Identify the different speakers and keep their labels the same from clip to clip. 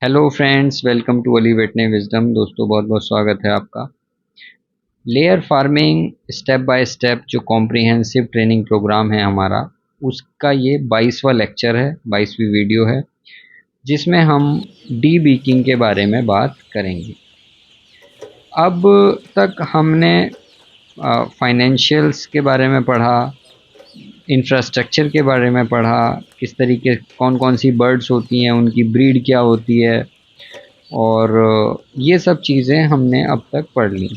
Speaker 1: Hello friends, welcome to Ali veterinary wisdom. दोस्तों, बहुत बहुत स्वागत है आपका। Layer farming step by step जो कॉम्प्रिहेंसिव ट्रेनिंग प्रोग्राम है हमारा, उसका ये 22वां लेक्चर है, 22वीं वीडियो है, जिसमें हम डी बीकिंग के बारे में बात करेंगे। अब तक हमने फाइनेंशियल्स के बारे में पढ़ा, इंफ्रास्ट्रक्चर के बारे में पढ़ा, किस तरीके कौन कौन सी बर्ड्स होती हैं, उनकी ब्रीड क्या होती है, और ये सब चीज़ें हमने अब तक पढ़ ली।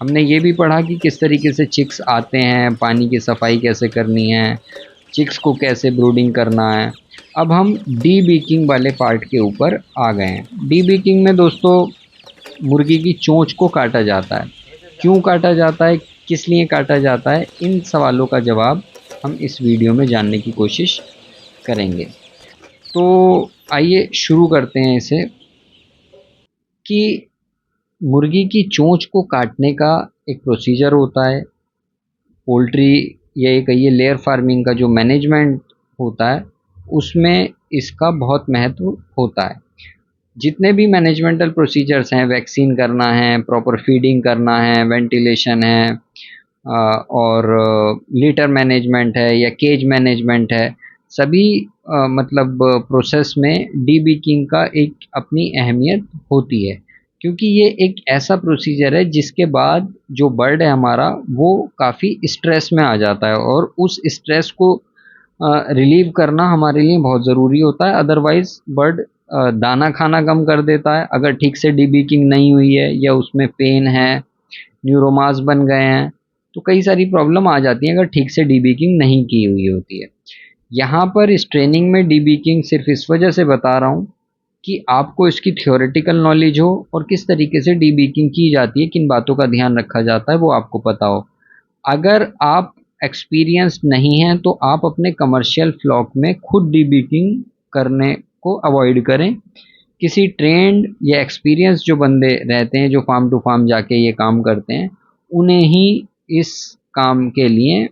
Speaker 1: हमने ये भी पढ़ा कि किस तरीके से चिक्स आते हैं, पानी की सफाई कैसे करनी है, चिक्स को कैसे ब्रूडिंग करना है। अब हम डी बीकिंग वाले पार्ट के ऊपर आ गए हैं। डी बीकिंग में दोस्तों मुर्गी की चोंच को काटा जाता है। क्यों काटा जाता है, किस लिए काटा जाता है, इन सवालों का जवाब हम इस वीडियो में जानने की कोशिश करेंगे। तो आइए शुरू करते हैं इसे कि मुर्गी की चोंच को काटने का एक प्रोसीजर होता है। पोल्ट्री या ये कहिए लेयर फार्मिंग का जो मैनेजमेंट होता है, उसमें इसका बहुत महत्व होता है। जितने भी मैनेजमेंटल प्रोसीजर्स हैं, वैक्सीन करना है, प्रॉपर फीडिंग करना है, वेंटिलेशन है, और लीटर मैनेजमेंट है या केज मैनेजमेंट है, सभी मतलब प्रोसेस में डीबीकिंग का एक अपनी अहमियत होती है। क्योंकि ये एक ऐसा प्रोसीजर है जिसके बाद जो बर्ड है हमारा, वो काफ़ी स्ट्रेस में आ जाता है, और उस स्ट्रेस को रिलीव करना हमारे लिए बहुत ज़रूरी होता है। अदरवाइज़ बर्ड दाना खाना कम कर देता है अगर ठीक से डीबीकिंग नहीं हुई है, या उसमें पेन है, न्यूरोमास बन गए हैं, तो कई सारी प्रॉब्लम आ जाती हैं अगर ठीक से डीबीकिंग नहीं की हुई होती है। यहाँ पर इस ट्रेनिंग में डीबीकिंग सिर्फ इस वजह से बता रहा हूँ कि आपको इसकी थ्योरेटिकल नॉलेज हो, और किस तरीके से डीबीकिंग की जाती है, किन बातों का ध्यान रखा जाता है, वो आपको पता हो। अगर आप एक्सपीरियंस नहीं हैं तो आप अपने कमर्शियल फ्लॉक में खुद डीबीकिंग करने को अवॉइड करें। किसी ट्रेंड या एक्सपीरियंस जो बंदे रहते हैं, जो फार्म टू फार्म जाके ये काम करते हैं, उन्हें ही इस काम के लिए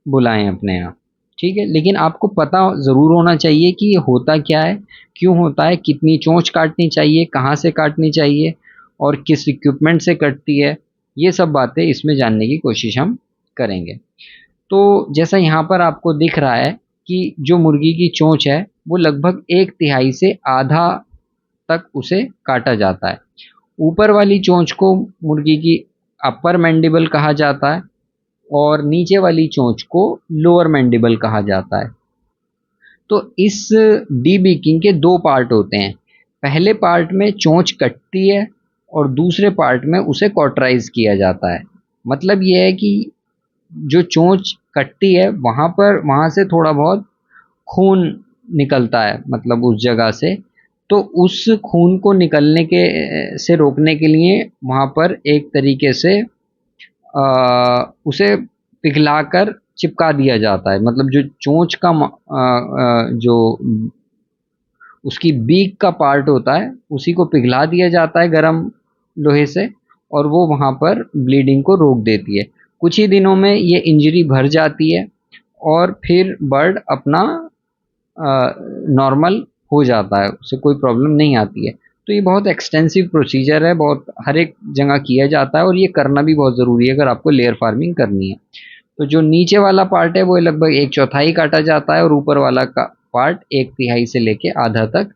Speaker 1: बुलाएं अपने यहाँ। ठीक है, लेकिन आपको पता ज़रूर होना चाहिए कि ये होता क्या है, क्यों होता है, कितनी चोंच काटनी चाहिए, कहाँ से काटनी चाहिए, और किस इक्विपमेंट से कटती है। ये सब बातें इसमें जानने की कोशिश हम करेंगे। तो जैसा यहाँ पर आपको दिख रहा है कि जो मुर्गी की चोंच है, वो लगभग एक तिहाई से आधा तक उसे काटा जाता है। ऊपर वाली चोंच को मुर्गी की अपर मैंडिबल कहा जाता है, और नीचे वाली चोंच को लोअर मैंडिबल कहा जाता है। तो इस डीबीकिंग के दो पार्ट होते हैं। पहले पार्ट में चोंच कटती है, और दूसरे पार्ट में उसे कॉटराइज किया जाता है। मतलब ये है कि जो चोंच कटती है वहाँ से थोड़ा बहुत खून निकलता है, मतलब उस जगह से। तो उस खून को निकलने के से रोकने के लिए वहाँ पर एक तरीके से उसे पिघलाकर चिपका दिया जाता है। मतलब जो चोंच का जो उसकी बीक का पार्ट होता है, उसी को पिघला दिया जाता है गरम लोहे से, और वो वहाँ पर ब्लीडिंग को रोक देती है। कुछ ही दिनों में ये इंजरी भर जाती है, और फिर बर्ड अपना नॉर्मल हो जाता है, उससे कोई प्रॉब्लम नहीं आती है। तो ये बहुत एक्सटेंसिव प्रोसीजर है, बहुत हर एक जगह किया जाता है, और ये करना भी बहुत ज़रूरी है अगर आपको लेयर फार्मिंग करनी है। तो जो नीचे वाला पार्ट है वो लगभग एक चौथाई काटा जाता है, और ऊपर वाला का पार्ट एक तिहाई से लेके आधा तक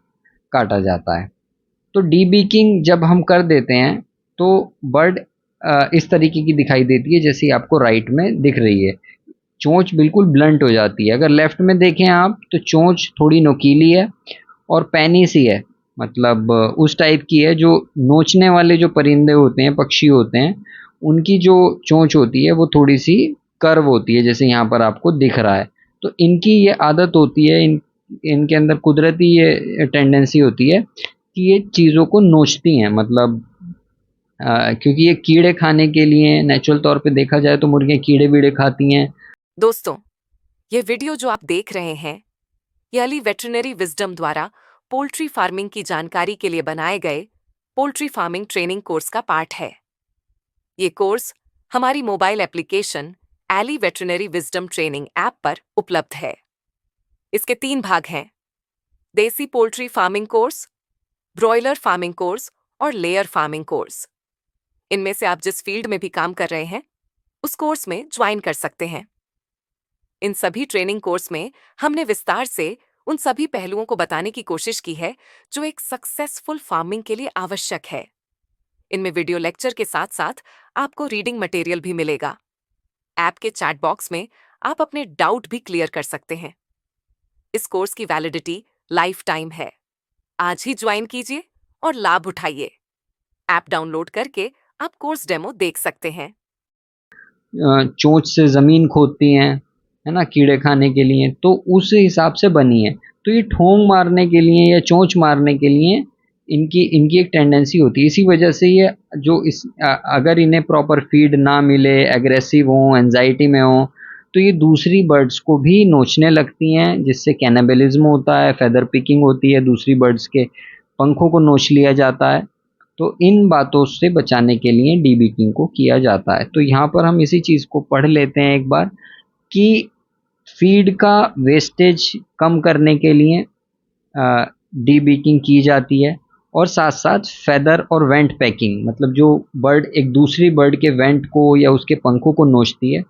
Speaker 1: काटा जाता है। तो डीबीकिंग जब हम कर देते हैं तो बर्ड इस तरीके की दिखाई देती है जैसे आपको राइट में दिख रही है। चोंच बिल्कुल ब्लंट हो जाती है। अगर लेफ्ट में देखें आप तो चोंच थोड़ी नुकीली है और पैनी सी है, मतलब उस टाइप की है। जो नोचने वाले जो परिंदे होते हैं, पक्षी होते हैं, उनकी जो चोंच होती है वो थोड़ी सी कर्व होती है, जैसे यहाँ पर आपको दिख रहा है। तो इनकी ये आदत होती है, इनके अंदर कुदरती ये टेंडेंसी होती है कि ये चीज़ों को नोचती हैं। मतलब क्योंकि ये कीड़े खाने के लिए, नेचुरल तौर पे देखा जाए तो मुर्गियाँ कीड़े वीड़े खाती हैं।
Speaker 2: दोस्तों, ये वीडियो जो आप देख रहे हैं, ये अली वेटरनरी विजडम द्वारा पोल्ट्री फार्मिंग की जानकारी के लिए बनाए गए पोल्ट्री फार्मिंग ट्रेनिंग कोर्स का पार्ट है। ये कोर्स हमारी mobile application Ali veterinary wisdom training app पर उपलब्ध है। इसके 3 भाग हैं: देसी poultry farming course, broiler farming course और लेयर फार्मिंग कोर्स। इनमें से आप जिस फील्ड में भी काम कर रहे हैं उस कोर्स में ज्वाइन कर सकते हैं। इन सभी ट्रेनिंग कोर्स में हमने विस्तार से उन सभी पहलुओं को बताने की कोशिश की है जो एक सक्सेसफुल फार्मिंग के लिए आवश्यक है। इनमें वीडियो लेक्चर के साथ साथ आपको रीडिंग मटेरियल भी मिलेगा। ऐप के चैट बॉक्स में आप अपने डाउट भी क्लियर कर सकते हैं। इस कोर्स की वैलिडिटी लाइफ टाइम है। आज ही ज्वाइन कीजिए और लाभ उठाइए। ऐप डाउनलोड करके आप कोर्स डेमो देख सकते हैं।
Speaker 1: चोंच से ज़मीन खोदती हैं, है ना, कीड़े खाने के लिए, तो उस हिसाब से बनी है। तो ये ठोंग मारने के लिए या चोंच मारने के लिए इनकी इनकी एक टेंडेंसी होती है। इसी वजह से ये जो अगर इन्हें प्रॉपर फीड ना मिले, एग्रेसिव हों, एंजाइटी में हों, तो ये दूसरी बर्ड्स को भी नोचने लगती हैं, जिससे कैनिबलिज्म होता है, फेदर पिकिंग होती है, दूसरी बर्ड्स के पंखों को नोच लिया जाता है। तो इन बातों से बचाने के लिए डीबीकिंग को किया जाता है। तो यहाँ पर हम इसी चीज़ को पढ़ लेते हैं एक बार कि फीड का वेस्टेज कम करने के लिए डीबीकिंग की जाती है, और साथ साथ फेदर और वेंट पैकिंग, मतलब जो बर्ड एक दूसरी बर्ड के वेंट को या उसके पंखों को नोचती है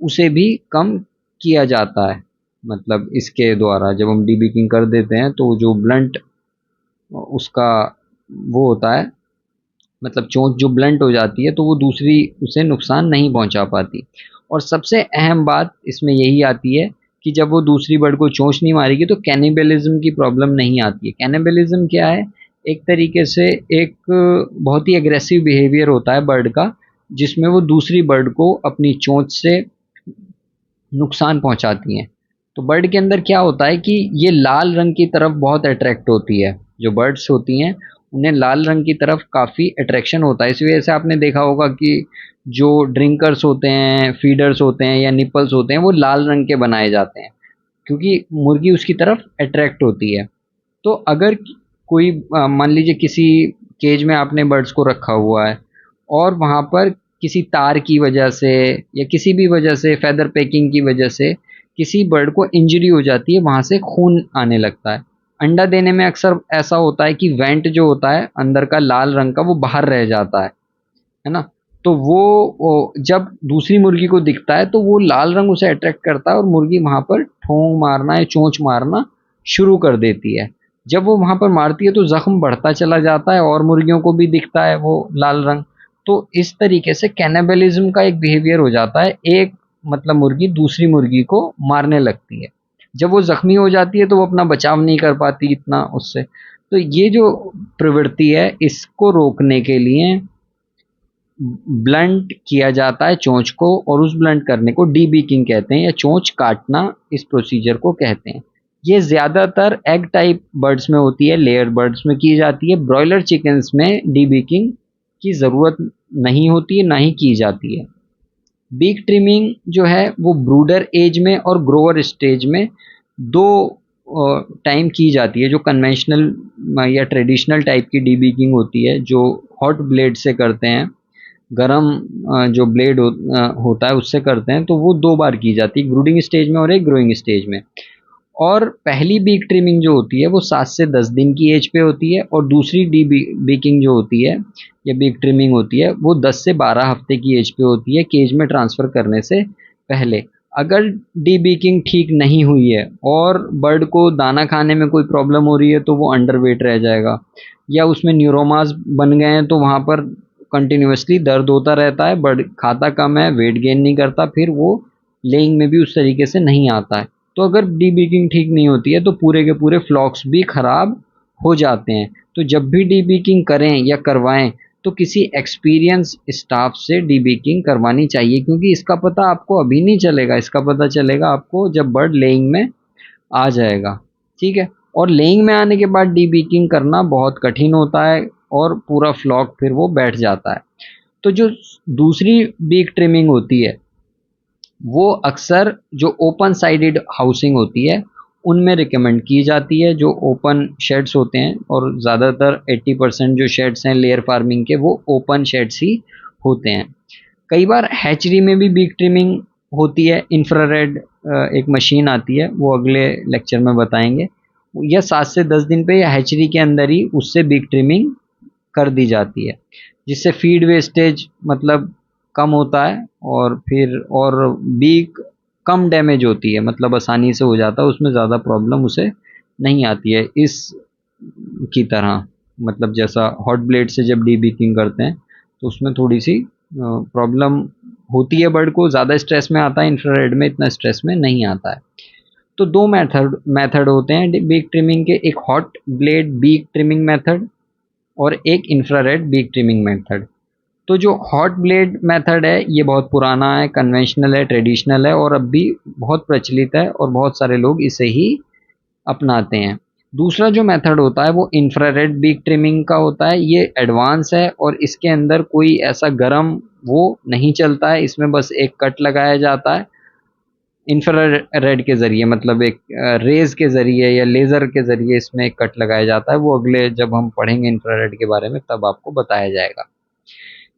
Speaker 1: उसे भी कम किया जाता है। मतलब इसके द्वारा जब हम डीबीकिंग कर देते हैं तो जो ब्लंट उसका वो होता है, मतलब चोंच जो ब्लंट हो जाती है तो वो दूसरी उसे नुकसान नहीं पहुंचा पाती। और सबसे अहम बात इसमें यही आती है कि जब वो दूसरी बर्ड को चोंच नहीं मारेगी तो कैनिबलिज्म की प्रॉब्लम नहीं आती है। कैनिबलिज्म क्या है? एक तरीके से एक बहुत ही एग्रेसिव बिहेवियर होता है बर्ड का, जिसमें वो दूसरी बर्ड को अपनी चोंच से नुकसान पहुंचाती हैं। तो बर्ड के अंदर क्या होता है कि ये लाल रंग की तरफ बहुत अट्रैक्ट होती है। जो बर्ड्स होती हैं उन्हें लाल रंग की तरफ काफ़ी अट्रैक्शन होता है। इस वजह से आपने देखा होगा कि जो ड्रिंकर्स होते हैं, फीडर्स होते हैं या निपल्स होते हैं वो लाल रंग के बनाए जाते हैं, क्योंकि मुर्गी उसकी तरफ अट्रैक्ट होती है। तो अगर कोई मान लीजिए किसी केज में आपने बर्ड्स को रखा हुआ है और वहाँ पर किसी तार की वजह से या किसी भी वजह से, फेदर पैकिंग की वजह से किसी बर्ड को इंजरी हो जाती है, वहाँ से खून आने लगता है। अंडा देने में अक्सर ऐसा होता है कि वेंट जो होता है अंदर का लाल रंग का वो बाहर रह जाता है ना? तो वो जब दूसरी मुर्गी को दिखता है तो वो लाल रंग उसे अट्रैक्ट करता है और मुर्गी वहाँ पर ठोंग मारना या चोंच मारना शुरू कर देती है। जब वो वहाँ पर मारती है तो ज़ख्म बढ़ता चला जाता है और मुर्गियों को भी दिखता है वो लाल रंग। तो इस तरीके से कैनिबलिज्म का एक बिहेवियर हो जाता है। एक मतलब मुर्गी दूसरी मुर्गी को मारने लगती है। जब वो ज़ख्मी हो जाती है तो वो अपना बचाव नहीं कर पाती इतना उससे। तो ये जो प्रवृत्ति है इसको रोकने के लिए ब्लंट किया जाता है चोंच को, और उस ब्लंट करने को डीबीकिंग कहते हैं या चोंच काटना इस प्रोसीजर को कहते हैं। ये ज़्यादातर एग टाइप बर्ड्स में होती है, लेयर बर्ड्स में की जाती है। ब्रॉयलर चिकन्स में डीबीकिंग की ज़रूरत नहीं होती है, ना ही की जाती है। बीक ट्रिमिंग जो है वो ब्रूडर एज में और ग्रोअर स्टेज में दो टाइम की जाती है। जो कन्वेंशनल या ट्रेडिशनल टाइप की डीबीकिंग होती है जो हॉट ब्लेड से करते हैं, गरम जो ब्लेड होता है उससे करते हैं, तो वो 2 बार की जाती है, ब्रूडिंग स्टेज में और एक ग्रोइंग स्टेज में। और पहली बीक ट्रिमिंग जो होती है वो 7 से 10 दिन की एज पे होती है, और दूसरी बीकिंग जो होती है या बीक ट्रिमिंग होती है वो 10 से 12 हफ्ते की एज पे होती है, केज में ट्रांसफ़र करने से पहले। अगर डीबीकिंग ठीक नहीं हुई है और बर्ड को दाना खाने में कोई प्रॉब्लम हो रही है तो वो अंडरवेट रह जाएगा, या उसमें न्यूरोमास बन गए हैं तो वहाँ पर कंटिन्यूसली दर्द होता रहता है, बर्ड खाता कम है, वेट गेन नहीं करता, फिर वो लेइंग में भी उस तरीके से नहीं आता है। तो अगर डीबीकिंग ठीक नहीं होती है तो पूरे के पूरे फ्लॉक्स भी ख़राब हो जाते हैं। तो जब भी डीबीकिंग करें या करवाएं तो किसी एक्सपीरियंस स्टाफ से डीबीकिंग करवानी चाहिए, क्योंकि इसका पता आपको अभी नहीं चलेगा, इसका पता चलेगा आपको जब बर्ड लेइंग में आ जाएगा। ठीक है? और लेइंग में आने के बाद डीबीकिंग करना बहुत कठिन होता है और पूरा फ्लॉक फिर वो बैठ जाता है। तो जो दूसरी बीक ट्रिमिंग होती है वो अक्सर जो ओपन साइडेड हाउसिंग होती है उनमें रिकमेंड की जाती है, जो ओपन शेड्स होते हैं, और ज़्यादातर 80% जो शेड्स हैं लेयर फार्मिंग के वो ओपन शेड्स ही होते हैं। कई बार हैचरी में भी बीक ट्रिमिंग होती है। इंफ्रारेड एक मशीन आती है, वो अगले लेक्चर में बताएंगे। या 7 से 10 दिन पे या हैचरी के अंदर ही उससे बीक ट्रिमिंग कर दी जाती है, जिससे फीड वेस्टेज मतलब कम होता है और फिर और बीक कम डैमेज होती है, मतलब आसानी से हो जाता है, उसमें ज़्यादा प्रॉब्लम उसे नहीं आती है इस की तरह। मतलब जैसा हॉट ब्लेड से जब डीबीकिंग करते हैं तो उसमें थोड़ी सी प्रॉब्लम होती है, बर्ड को ज़्यादा स्ट्रेस में आता है, इंफ्रारेड में इतना स्ट्रेस में नहीं आता है। तो दो मेथड मेथड होते हैं बीक ट्रिमिंग के, एक hot blade beak trimming method और एक इंफ्रारेड बीक ट्रिमिंग मेथड। तो जो हॉट ब्लेड मेथड है ये बहुत पुराना है, कन्वेंशनल है, ट्रेडिशनल है और अब भी बहुत प्रचलित है और बहुत सारे लोग इसे ही अपनाते हैं। दूसरा जो मेथड होता है वो इंफ्रारेड बीक ट्रिमिंग का होता है, ये एडवांस है और इसके अंदर कोई ऐसा गर्म वो नहीं चलता है, इसमें बस एक कट लगाया जाता है इंफ्रारेड के ज़रिए, मतलब एक रेज़ के ज़रिए या लेज़र के ज़रिए इसमें एक कट लगाया जाता है। वो अगले जब हम पढ़ेंगे इंफ्रारेड के बारे में तब आपको बताया जाएगा।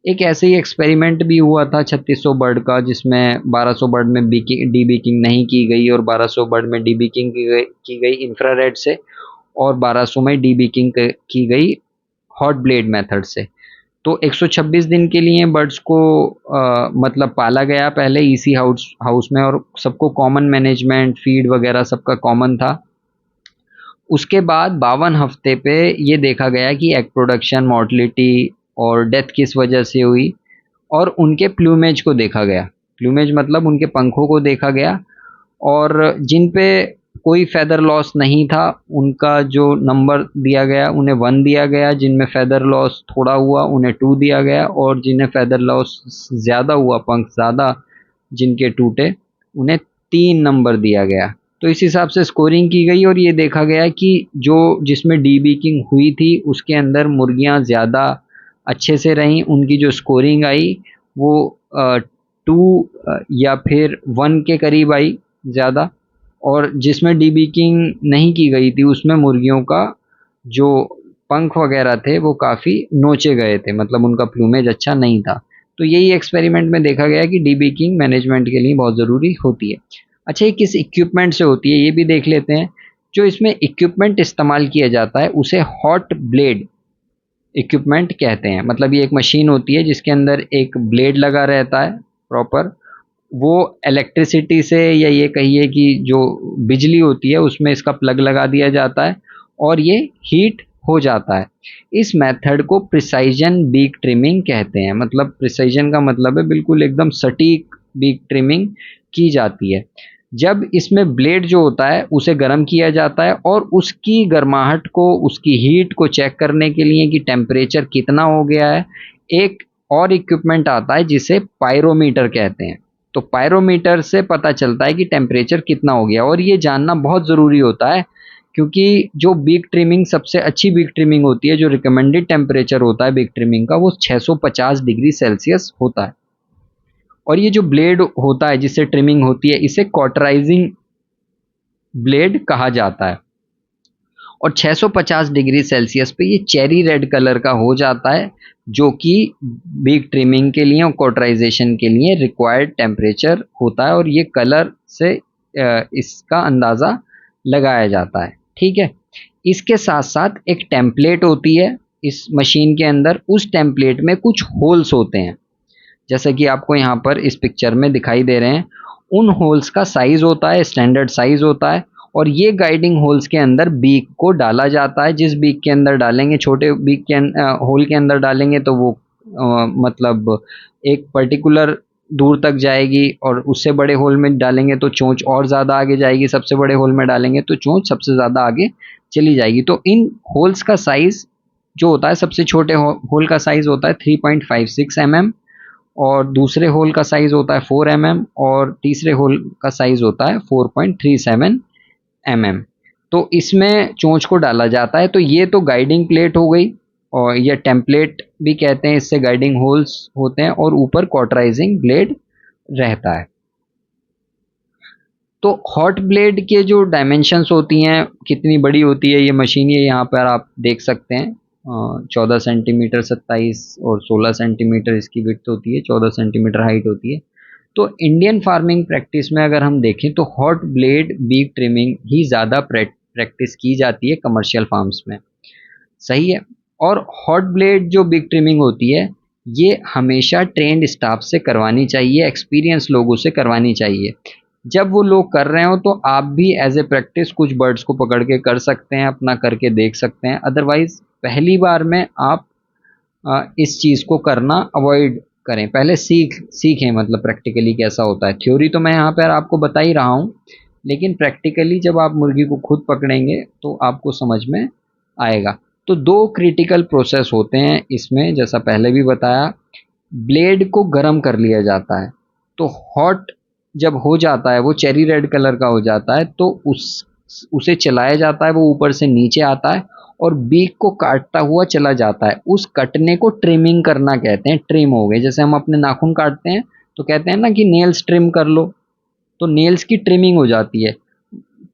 Speaker 1: एक ऐसे ही एक्सपेरिमेंट भी हुआ था 3600 बर्ड का, जिसमें 1200 बर्ड में डीबीकिंग नहीं की गई और 1200 बर्ड में डीबीकिंग की गई इंफ्रारेड से और 1200 में डीबीकिंग की गई हॉट ब्लेड मेथड से। तो 126 दिन के लिए बर्ड्स को मतलब पाला गया पहले ईसी हाउस हाउस में और सबको कॉमन मैनेजमेंट फीड वगैरह सबका कॉमन था। उसके बाद 52 हफ्ते पे ये देखा गया कि एग प्रोडक्शन, मोर्टलिटी और डेथ किस वजह से हुई और उनके प्लूमेज को देखा गया। प्लूमेज मतलब उनके पंखों को देखा गया और जिन पे कोई फेदर लॉस नहीं था उनका जो नंबर दिया गया उन्हें 1 दिया गया, जिनमें फेदर लॉस थोड़ा हुआ उन्हें 2 दिया गया और जिन्हें फेदर लॉस ज़्यादा हुआ, पंख ज़्यादा जिनके टूटे, उन्हें 3 नंबर दिया गया। तो इस हिसाब से स्कोरिंग की गई और ये देखा गया कि जो जिसमें डीबीकिंग हुई थी उसके अंदर मुर्गियाँ ज़्यादा अच्छे से रहीं, उनकी जो स्कोरिंग आई वो 2 या फिर 1 के करीब आई ज़्यादा, और जिसमें डीबीकिंग नहीं की गई थी उसमें मुर्गियों का जो पंख वगैरह थे वो काफ़ी नोचे गए थे, मतलब उनका प्लूमेज अच्छा नहीं था। तो यही एक्सपेरिमेंट में देखा गया कि डीबीकिंग मैनेजमेंट के लिए बहुत ज़रूरी होती है। अच्छा, ये किस इक्विपमेंट से होती है ये भी देख लेते हैं। जो इसमें इक्विपमेंट इस्तेमाल किया जाता है उसे हॉट ब्लेड इक्विपमेंट कहते हैं। मतलब ये एक मशीन होती है जिसके अंदर एक ब्लेड लगा रहता है प्रॉपर, वो इलेक्ट्रिसिटी से या ये कहिए कि जो बिजली होती है उसमें इसका प्लग लगा दिया जाता है और ये हीट हो जाता है। इस मेथड को प्रिसाइजन बीक ट्रिमिंग कहते हैं। मतलब प्रिसाइजन का मतलब है बिल्कुल एकदम सटीक बीक ट्रिमिंग की जाती है। जब इसमें ब्लेड जो होता है उसे गर्म किया जाता है और उसकी गर्माहट को, उसकी हीट को चेक करने के लिए कि टेम्परेचर कितना हो गया है, एक और इक्विपमेंट आता है जिसे पायरोमीटर कहते हैं। तो पायरोमीटर से पता चलता है कि टेम्परेचर कितना हो गया और ये जानना बहुत ज़रूरी होता है क्योंकि जो बीक ट्रिमिंग सबसे अच्छी बीक ट्रिमिंग होती है, जो रिकमेंडेड टेम्परेचर होता है बीक ट्रिमिंग का वो 650 डिग्री सेल्सियस होता है। और ये जो ब्लेड होता है जिससे ट्रिमिंग होती है इसे कॉटराइजिंग ब्लेड कहा जाता है और 650 डिग्री सेल्सियस पे ये चेरी रेड कलर का हो जाता है, जो कि बीक ट्रिमिंग के लिए और कॉटराइजेशन के लिए रिक्वायर्ड टेम्परेचर होता है और ये कलर से इसका अंदाज़ा लगाया जाता है। ठीक है, इसके साथ साथ एक टेम्पलेट होती है इस मशीन के अंदर, उस टेम्पलेट में कुछ होल्स होते हैं जैसे कि आपको यहाँ पर इस पिक्चर में दिखाई दे रहे हैं। उन होल्स का साइज़ होता है, स्टैंडर्ड साइज़ होता है और ये गाइडिंग होल्स के अंदर बीक को डाला जाता है। जिस बीक के अंदर डालेंगे, छोटे बीक के होल के अंदर डालेंगे तो वो मतलब एक पर्टिकुलर दूर तक जाएगी और उससे बड़े होल में डालेंगे तो चोंच और ज़्यादा आगे जाएगी, सबसे बड़े होल में डालेंगे तो चोंच सबसे ज़्यादा आगे चली जाएगी। तो इन होल्स का साइज़ जो होता है, सबसे छोटे होल का साइज़ होता है 3.56 mm और दूसरे होल का साइज़ होता है 4 mm और तीसरे होल का साइज़ होता है 4.37 mm। तो इसमें चोंच को डाला जाता है। तो ये तो गाइडिंग प्लेट हो गई और ये टेम्पलेट भी कहते हैं, इससे गाइडिंग होल्स होते हैं और ऊपर कॉटराइजिंग ब्लेड रहता है। तो हॉट ब्लेड के जो डायमेंशंस होती हैं, कितनी बड़ी होती है ये मशीन, ये यहाँ पर आप देख सकते हैं। 14 सेंटीमीटर, 27 और 16 सेंटीमीटर इसकी विड्थ होती है, 14 सेंटीमीटर हाइट होती है। तो इंडियन फार्मिंग प्रैक्टिस में अगर हम देखें तो हॉट ब्लेड बीक ट्रिमिंग ही ज़्यादा प्रैक्टिस की जाती है कमर्शियल फार्म्स में। सही है। और हॉट ब्लेड जो बिग ट्रिमिंग होती है, ये हमेशा ट्रेंड स्टाफ से करवानी चाहिए, एक्सपीरियंस लोगों से करवानी चाहिए। जब वो लोग कर रहे हो तो आप भी एज ए प्रैक्टिस कुछ बर्ड्स को पकड़ के कर सकते हैं, अपना करके देख सकते हैं। अदरवाइज पहली बार में आप इस चीज़ को करना अवॉइड करें। पहले सीखें, मतलब प्रैक्टिकली कैसा होता है। थ्योरी तो मैं यहाँ पर आपको बता ही रहा हूँ, लेकिन प्रैक्टिकली जब आप मुर्गी को खुद पकड़ेंगे तो आपको समझ में आएगा। तो दो क्रिटिकल प्रोसेस होते हैं इसमें, जैसा पहले भी बताया। ब्लेड को गर्म कर लिया जाता है, तो हॉट जब हो जाता है, वो चेरी रेड कलर का हो जाता है, तो उसे चलाया जाता है, वो ऊपर से नीचे आता है और बीक को काटता हुआ चला जाता है। उस कटने को ट्रिमिंग करना कहते हैं। ट्रिम हो गए, जैसे हम अपने नाखून काटते हैं तो कहते हैं ना कि नेल्स ट्रिम कर लो, तो नेल्स की ट्रिमिंग हो जाती है।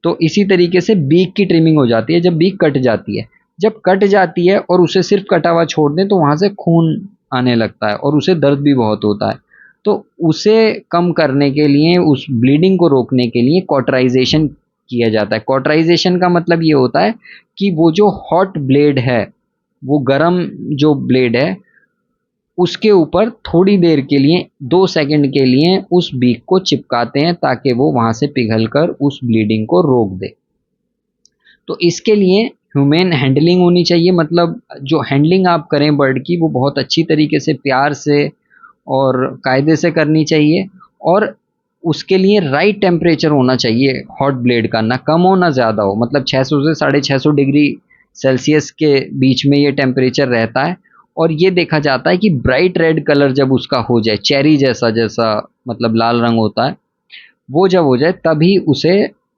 Speaker 1: तो इसी तरीके से बीक की ट्रिमिंग हो जाती है जब बीक कट जाती है। जब कट जाती है और उसे सिर्फ कटा हुआ छोड़ दें तो वहां से खून आने लगता है और उसे दर्द भी बहुत होता है। तो उसे कम करने के लिए, उस ब्लीडिंग को रोकने के लिए कॉटराइजेशन किया जाता है। कॉटराइजेशन का मतलब ये होता है कि वो जो हॉट ब्लेड है, वो गरम जो ब्लेड है, उसके ऊपर थोड़ी देर के लिए, 2 सेकंड के लिए उस बीक को चिपकाते हैं ताकि वो वहां से पिघलकर उस ब्लीडिंग को रोक दे। तो इसके लिए ह्यूमन हैंडलिंग होनी चाहिए, मतलब जो हैंडलिंग आप करें बर्ड की, वो बहुत अच्छी तरीके से, प्यार से और कायदे से करनी चाहिए। और उसके लिए राइट टेम्परेचर होना चाहिए हॉट ब्लेड का, ना कम हो ना ज़्यादा हो। मतलब 600 से 650 डिग्री सेल्सियस के बीच में ये टेम्परेचर रहता है। और ये देखा जाता है कि ब्राइट रेड कलर जब उसका हो जाए, चेरी जैसा जैसा मतलब लाल रंग होता है, वो जब हो जाए तभी उसे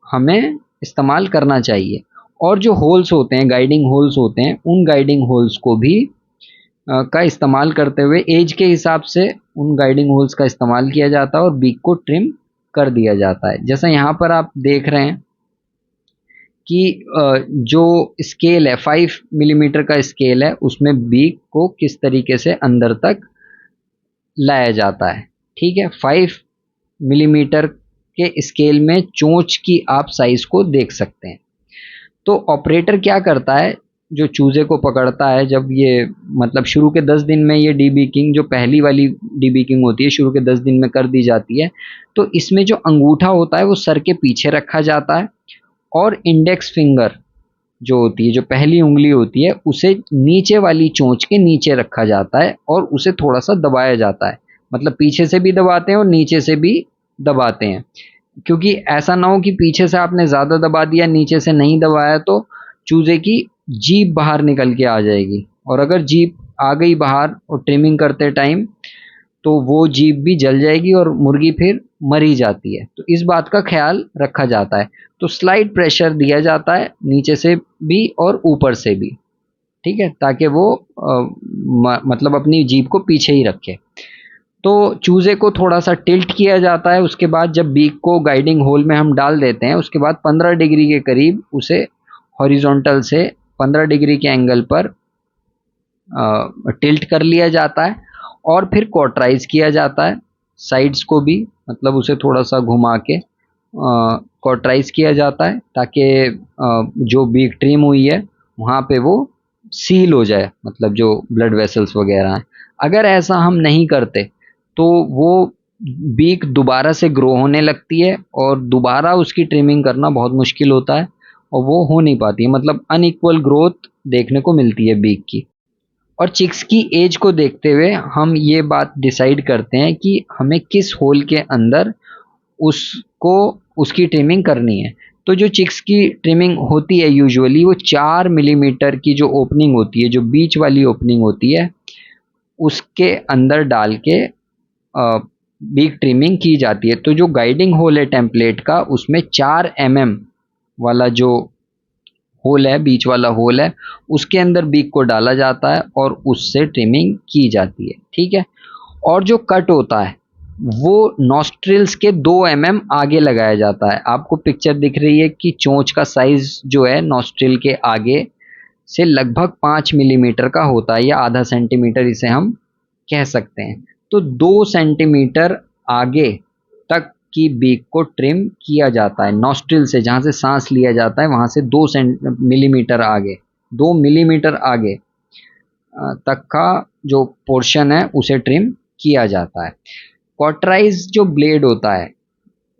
Speaker 1: हमें इस्तेमाल करना चाहिए। और जो होल्स होते हैं, गाइडिंग होल्स होते हैं, उन गाइडिंग होल्स को भी का इस्तेमाल करते हुए एज के हिसाब से उन गाइडिंग होल्स का इस्तेमाल किया जाता है और बीक को ट्रिम कर दिया जाता है। जैसा यहाँ पर आप देख रहे हैं कि जो स्केल है, 5 मिलीमीटर का स्केल है, उसमें बीक को किस तरीके से अंदर तक लाया जाता है। ठीक है, 5 मिलीमीटर के स्केल में चोंच की आप साइज को देख सकते हैं। तो ऑपरेटर क्या करता है, जो चूजे को पकड़ता है, जब ये मतलब शुरू के 10 दिन में ये डीबीकिंग, जो पहली वाली डीबीकिंग होती है, शुरू के 10 दिन में कर दी जाती है। तो इसमें जो अंगूठा होता है वो सर के पीछे रखा जाता है और इंडेक्स फिंगर जो होती है, जो पहली उंगली होती है, उसे नीचे वाली चोंच के नीचे रखा जाता है और उसे थोड़ा सा दबाया जाता है। मतलब पीछे से भी दबाते हैं और नीचे से भी दबाते हैं, क्योंकि ऐसा ना हो कि पीछे से आपने ज़्यादा दबा दिया, नीचे से नहीं दबाया, तो चूजे की जीभ बाहर निकल के आ जाएगी। और अगर जीभ आ गई बाहर और ट्रिमिंग करते टाइम, तो वो जीभ भी जल जाएगी और मुर्गी फिर मरी जाती है। तो इस बात का ख्याल रखा जाता है। तो स्लाइड प्रेशर दिया जाता है नीचे से भी और ऊपर से भी, ठीक है, ताकि वो मतलब अपनी जीभ को पीछे ही रखे। तो चूजे को थोड़ा सा टिल्ट किया जाता है। उसके बाद जब बीक को गाइडिंग होल में हम डाल देते हैं, उसके बाद 15 डिग्री के करीब उसे हॉरिजॉन्टल से 15 डिग्री के एंगल पर टिल्ट कर लिया जाता है और फिर कॉटराइज किया जाता है साइड्स को भी, मतलब उसे थोड़ा सा घुमा के कॉटराइज किया जाता है ताकि जो बीक ट्रिम हुई है वहाँ पे वो सील हो जाए, मतलब जो ब्लड वेसल्स वगैरह हैं। अगर ऐसा हम नहीं करते तो वो बीक दोबारा से ग्रो होने लगती है और दोबारा उसकी ट्रिमिंग करना बहुत मुश्किल होता है और वो हो नहीं पाती है। मतलब अनइक्वल ग्रोथ देखने को मिलती है बीक की। और चिक्स की एज को देखते हुए हम ये बात डिसाइड करते हैं कि हमें किस होल के अंदर उसको उसकी ट्रिमिंग करनी है। तो जो चिक्स की ट्रिमिंग होती है यूजुअली, वो 4 मिलीमीटर की जो ओपनिंग होती है, जो बीच वाली ओपनिंग होती है, उसके अंदर डाल के बीक ट्रिमिंग की जाती है। तो जो गाइडिंग होल है टेम्पलेट का, उसमें 4 mm वाला जो होल है, बीच वाला होल है, उसके अंदर बीक को डाला जाता है और उससे ट्रिमिंग की जाती है। ठीक है। और जो कट होता है वो नॉस्ट्रिल्स के 2 mm आगे लगाया जाता है। आपको पिक्चर दिख रही है कि चोंच का साइज जो है नॉस्ट्रिल के आगे से लगभग 5 मिलीमीटर का होता है, या आधा सेंटीमीटर इसे हम कह सकते हैं। तो 2 सेंटीमीटर आगे तक की बीक को ट्रिम किया जाता है नॉस्ट्रिल से, जहाँ से सांस लिया जाता है वहाँ से 2 मिलीमीटर आगे, 2 मिलीमीटर आगे तक का जो पोर्शन है उसे ट्रिम किया जाता है। कॉटराइज जो ब्लेड होता है,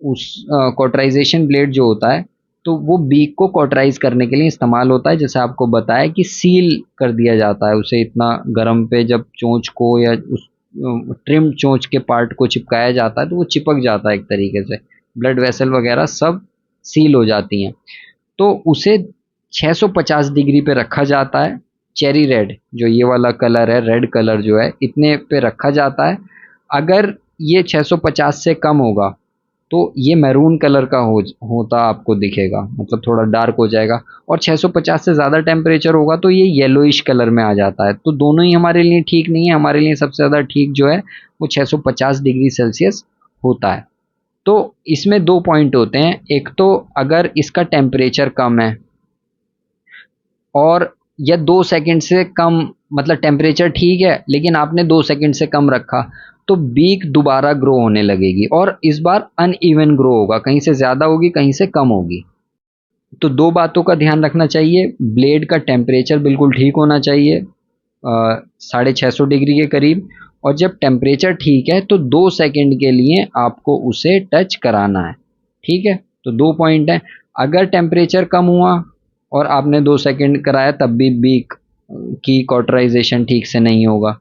Speaker 1: उस कॉटराइजेशन ब्लेड जो होता है, तो वो बीक को कॉटराइज करने के लिए इस्तेमाल होता है। जैसे आपको बताया कि सील कर दिया जाता है उसे, इतना गर्म पे जब चोंच को या उस ट्रिम चोंच के पार्ट को चिपकाया जाता है तो वो चिपक जाता है एक तरीके से, ब्लड वेसल वगैरह सब सील हो जाती हैं। तो उसे 650 डिग्री पे रखा जाता है। चेरी रेड जो ये वाला कलर है, रेड कलर जो है, इतने पे रखा जाता है। अगर ये 650 से कम होगा तो ये मैरून कलर का होता आपको दिखेगा, मतलब थोड़ा डार्क हो जाएगा। और 650 से ज़्यादा टेम्परेचर होगा तो ये येलोइश कलर में आ जाता है। तो दोनों ही हमारे लिए ठीक नहीं है, हमारे लिए सबसे ज़्यादा ठीक जो है वो 650 डिग्री सेल्सियस होता है। तो इसमें दो पॉइंट होते हैं, एक तो अगर इसका टेम्परेचर कम है और या 2 सेकंड से कम, मतलब टेम्परेचर ठीक है लेकिन आपने 2 सेकंड से कम रखा, तो बीक दोबारा ग्रो होने लगेगी और इस बार अनइवन ग्रो होगा, कहीं से ज़्यादा होगी कहीं से कम होगी। तो दो बातों का ध्यान रखना चाहिए, ब्लेड का टेम्परेचर बिल्कुल ठीक होना चाहिए 650 डिग्री के करीब, और जब टेम्परेचर ठीक है तो 2 सेकंड के लिए आपको उसे टच कराना है। ठीक है, तो दो पॉइंट है। अगर टेम्परेचर कम हुआ और आपने 2 सेकंड कराया तब भी बीक की कॉटराइजेशन ठीक से नहीं होगा।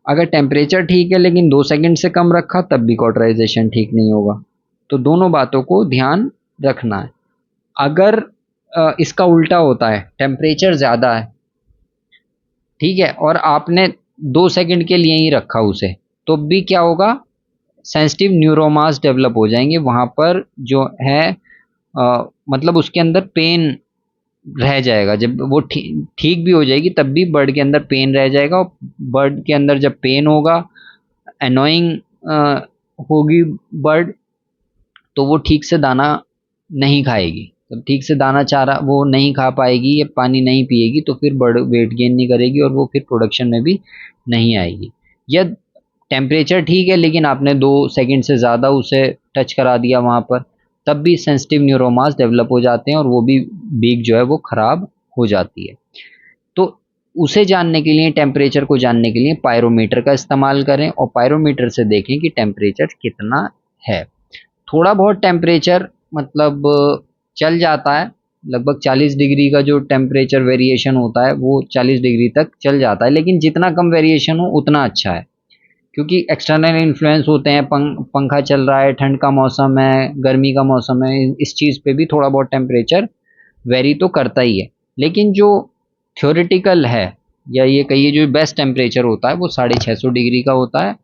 Speaker 1: अगर टेम्परेचर ठीक है लेकिन 2 सेकंड से कम रखा तब भी कॉटराइजेशन ठीक नहीं होगा। तो दोनों बातों को ध्यान रखना है। अगर इसका उल्टा होता है, टेम्परेचर ज़्यादा है, ठीक है, और आपने 2 सेकंड के लिए ही रखा उसे, तो भी क्या होगा, सेंसिटिव न्यूरोमास डेवलप हो जाएंगे वहाँ पर जो है, मतलब उसके अंदर पेन रह जाएगा। जब वो ठीक भी हो जाएगी तब भी बर्ड के अंदर पेन रह जाएगा, और बर्ड के अंदर जब पेन होगा, एनोइंग होगी बर्ड, तो वो ठीक से दाना नहीं खाएगी। जब ठीक से दाना चारा वो नहीं खा पाएगी या पानी नहीं पिएगी तो फिर बर्ड वेट गेन नहीं करेगी और वो फिर प्रोडक्शन में भी नहीं आएगी। या टेम्परेचर ठीक है लेकिन आपने 2 सेकंड से ज़्यादा उसे टच करा दिया वहाँ पर, तब भी सेंसिटिव न्यूरोमास डेवलप हो जाते हैं और वो भी बीक जो है वो ख़राब हो जाती है। तो उसे जानने के लिए, टेम्परेचर को जानने के लिए पायरोमीटर का इस्तेमाल करें और पायरोमीटर से देखें कि टेम्परेचर कितना है। थोड़ा बहुत टेम्परेचर मतलब चल जाता है, लगभग 40 डिग्री का जो टेम्परेचर वेरिएशन होता है वो 40 डिग्री तक चल जाता है, लेकिन जितना कम वेरिएशन हो उतना अच्छा है, क्योंकि एक्सटर्नल इन्फ्लुएंस होते हैं, पंखा चल रहा है, ठंड का मौसम है, गर्मी का मौसम है, इस चीज़ पे भी थोड़ा बहुत टेम्परेचर वेरी तो करता ही है। लेकिन जो थ्योरेटिकल है या ये कहिए जो बेस्ट टेम्परेचर होता है वो 650 डिग्री का होता है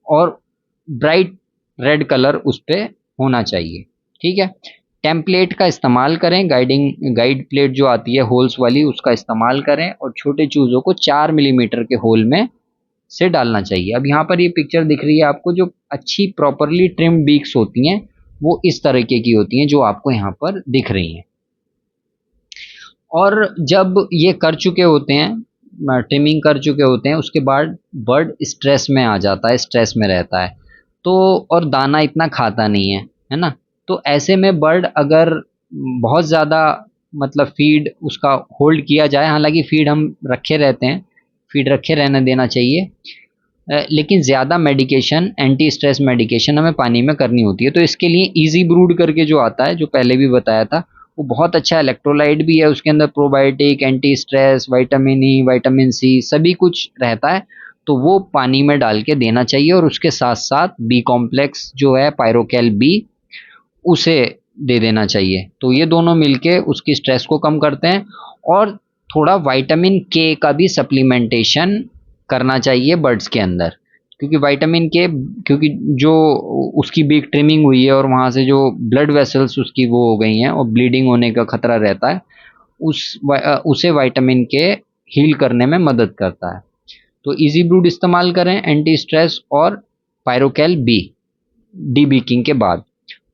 Speaker 1: और ब्राइट रेड कलर उस पर होना चाहिए। ठीक है, टेम्पलेट का इस्तेमाल करें, गाइड प्लेट जो आती है होल्स वाली उसका इस्तेमाल करें और छोटे चूज़ों को 4 मिलीमीटर के होल में से डालना चाहिए। अब यहाँ पर ये पिक्चर दिख रही है आपको, जो अच्छी प्रॉपरली ट्रिम बीक्स होती हैं वो इस तरीके की होती हैं जो आपको यहाँ पर दिख रही हैं। और जब ये कर चुके होते हैं, ट्रिमिंग कर चुके होते हैं, उसके बाद बर्ड स्ट्रेस में आ जाता है, स्ट्रेस में रहता है, तो और दाना इतना खाता नहीं है ना। तो ऐसे में बर्ड अगर बहुत ज़्यादा मतलब फीड उसका होल्ड किया जाए, हालांकि फीड हम रखे रहते हैं, फीड रखे रहने देना चाहिए, लेकिन ज़्यादा मेडिकेशन, एंटी स्ट्रेस मेडिकेशन हमें पानी में करनी होती है। तो इसके लिए इजी ब्रूड करके जो आता है, जो पहले भी बताया था, वो बहुत अच्छा इलेक्ट्रोलाइट भी है, उसके अंदर probiotic, anti stress, vitamin E, vitamin C सभी कुछ रहता है। तो वो पानी में डाल के देना चाहिए और उसके साथ साथ बी कॉम्प्लेक्स जो है पायरोकैल बी, उसे दे देना चाहिए। तो ये दोनों मिलके उसकी स्ट्रेस को कम करते हैं। और थोड़ा विटामिन के का भी सप्लीमेंटेशन करना चाहिए बर्ड्स के अंदर, क्योंकि विटामिन के, क्योंकि जो उसकी बीक ट्रिमिंग हुई है और वहाँ से जो ब्लड वेसल्स उसकी वो हो गई हैं और ब्लीडिंग होने का खतरा रहता है, उसे विटामिन के हील करने में मदद करता है। तो इजी ब्रूड इस्तेमाल करें, एंटी स्ट्रेस और पायरोकैल बी डी बीकिंग के बाद।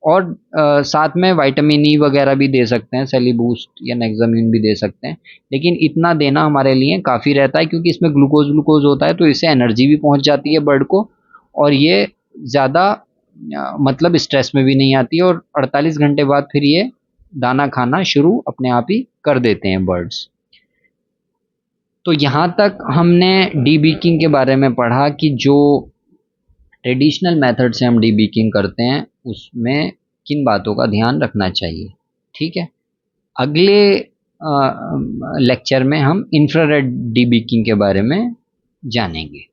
Speaker 1: और साथ में विटामिन ई वगैरह भी दे सकते हैं, सेली बूस्ट या नेक्साम्यून भी दे सकते हैं, लेकिन इतना देना हमारे लिए काफ़ी रहता है क्योंकि इसमें ग्लूकोज होता है, तो इससे एनर्जी भी पहुंच जाती है बर्ड को और ये ज़्यादा मतलब स्ट्रेस में भी नहीं आती, और 48 घंटे बाद फिर ये दाना खाना शुरू अपने आप ही कर देते हैं बर्ड्स। तो यहाँ तक हमने डीबीकिंग के बारे में पढ़ा कि जो ट्रेडिशनल मेथड से हम डीबीकिंग करते हैं उसमें किन बातों का ध्यान रखना चाहिए। ठीक है, अगले लेक्चर में हम इंफ्रारेड डीबीकिंग के बारे में जानेंगे।